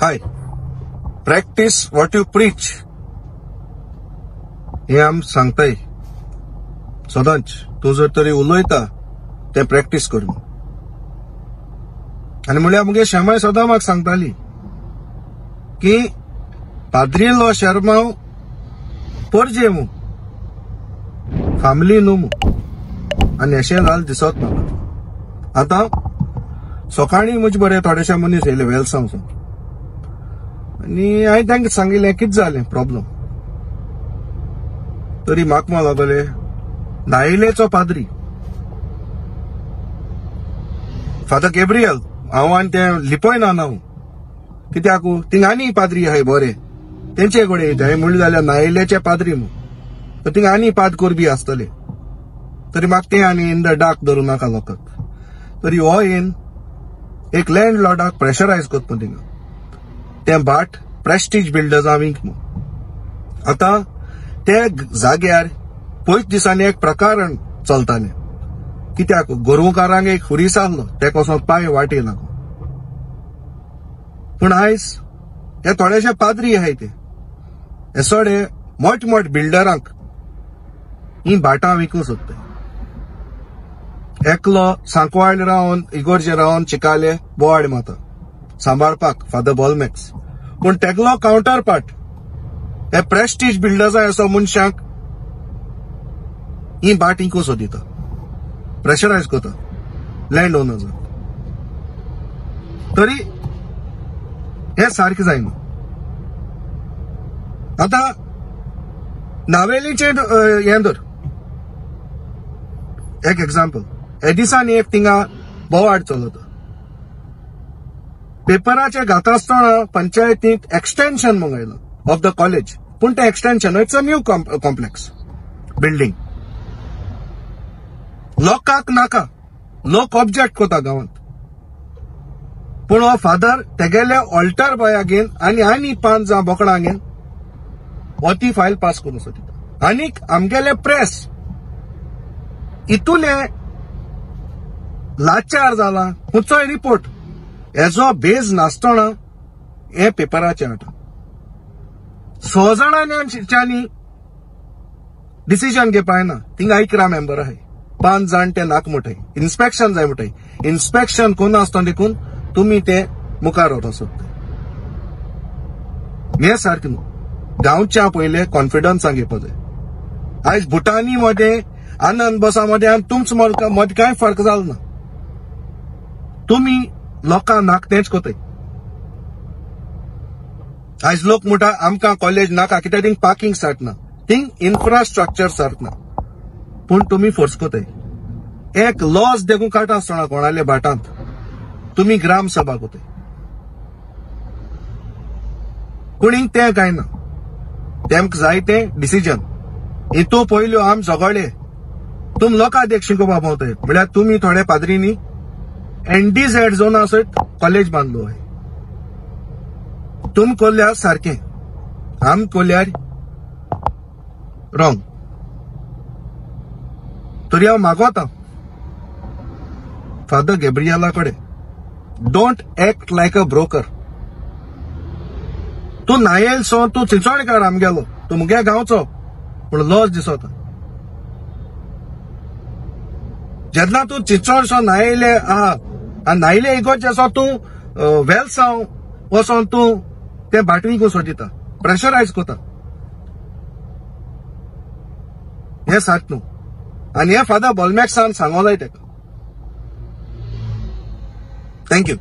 High, practice what you preach हे आम सांगताय सदांच. तू जर तरी उलयता ते प्रॅक्टिस कर. आनी म्हळ्यार मुगे श्यामाय सदां म्हाका सांगताली की पाद्रीलो शर्माव परजे मू फॅमिली न्हू मू. आनी अशें जाल दिसत म्हाका. आतां सकाळी म्हजे बरे थोडेशे मनीस येयले वेलसांवसून आनी हांवें तांकां सांगिल्लें कितें जालें प्रॉब्लम. तरी म्हाका म्हणूंक लागले नायिलेचो पाद्री फादर गॅब्रियल. हांव आनी तें लिपयना नांव कित्याक थिंग आनी पाद्री आहाय बरे तेंचे कडेन येता. हांवें म्हणलें जाल्यार नायिलेचे पाद्री म्हूण थिंग आनी पाद करबी आसतले. तरी म्हाका तें आनी इन द डार्क धरूं नाका लोकांक. तरी हो येवन एक लँड लॉर्डाक प्रेशरायज करता थिंगा तें बाट प्रेस्टीज बिल्डर्सां विंक म्हूण. आतां ते जाग्यार पयस दिसांनी एक प्रकरण चलतालें कित्याक गोरवकारांक एक हुरीस आहलो तेका वचोन पांय वाटे लागो. पूण आयज हे थोडेशे पाद्री आहाय ते सोडे मोठ मोठ बिल्डरांक ही भाटां विकूं सोदताय. एकलो सांकवाळ रावन इगोर्जे रावन चिकाले बोवाड माता सांबाळपाक फादर बॉलमॅक्स. पूण तेगलो काउंटर पार्ट हे प्रेस्टीज बिल्डर्सां असो मनशांक ही बाट विकूं सोदिता प्रेशरायज करता लँड ओनर्सांक. तरी हे सारकें जायना. आतां नावेलीचे हें धर एक एग्जाम्पल. हे दिसांनी एक थिंगा बोवाड चलता पेपराचे घाता आसतना पंचायतींत एक्सटेन्शन मंगयलां ऑफ द कॉलेज. पूण तें extension it's a new complex building लोकांक नाका. लोक ऑब्जेक्ट करता गांवांत. पूण हो फादर तेगेल्या ऑल्टर बॉयागेन आनी 5 जावं बोकडांगेन हो ती फायल पास करूं सोदिता. आनीक आमगेले प्रेस इतुले लाचार जाला खंयचोय रिपोर्ट हेजो बेज नासतना हे पेपराचेर हाडटा. 6 जाणांनी डिसिजन घेवपा येना. थिंगा 11 मेंबर आहाय 5 जाण ते नाक मुठाय. इन्स्पेक्शन जाय मुठाय. इन्स्पेक्शन कोण आसतना देखून तुम्ही ते मुखार वचोंक सोदता. हे सारकें न्हू. गांवच्या पयले कॉन्फिडन्सान घेवपा जाय. आयज भुटानी मध्ये आनंद बसामध्ये आनी तुमचे मदीं कांय फरक जालो ना. तुम्ही लोकांक नाक तेंच कोताय. आयज लोक म्हणटा आमकां कॉलेज नाका कित्याक थिंग पार्किंग सारक ना थिंग इन्फ्रास्ट्रक्चर सारक ना. पूण तुम्ही फोर्स कोताय. एक लॉज देखून काडटा आसतना कोणाले भाटांत तुम्ही ग्राम सभा कोताय. पूण हिंग तें कांय ना. तेमकां जाय तें डिसिजन. हितू पयल्यो आम झगडले तुम लोकां देख शिकोवपा पावताय म्हळ्यार तुम्ही थोडे पाद्रींनी NDZ झोना सयत कॉलेज बांदलो आहे. तुम कोल्ल्यार सारकें आम कोल्ल्यार रॉंग. तरी हांव मागोता फादर गॅब्रियला कडेन don't act like a broker. तूं नायेल सो तूं चिंचोणकार आमगेलो तूं मुगे गांवचो पूण लॉज दिसता. जेन्ना तूं चिंचोणसो नायिले आहा आनी नायिले इगोर्जे असो तूं वेलसांव वचोन तूं ते भाटवीक सोदिता प्रेशरायज कोता. हे सारकें न्हू. आनी हे फादर बॉलमॅक्सान सांगो जाय तेका. थँक्यू.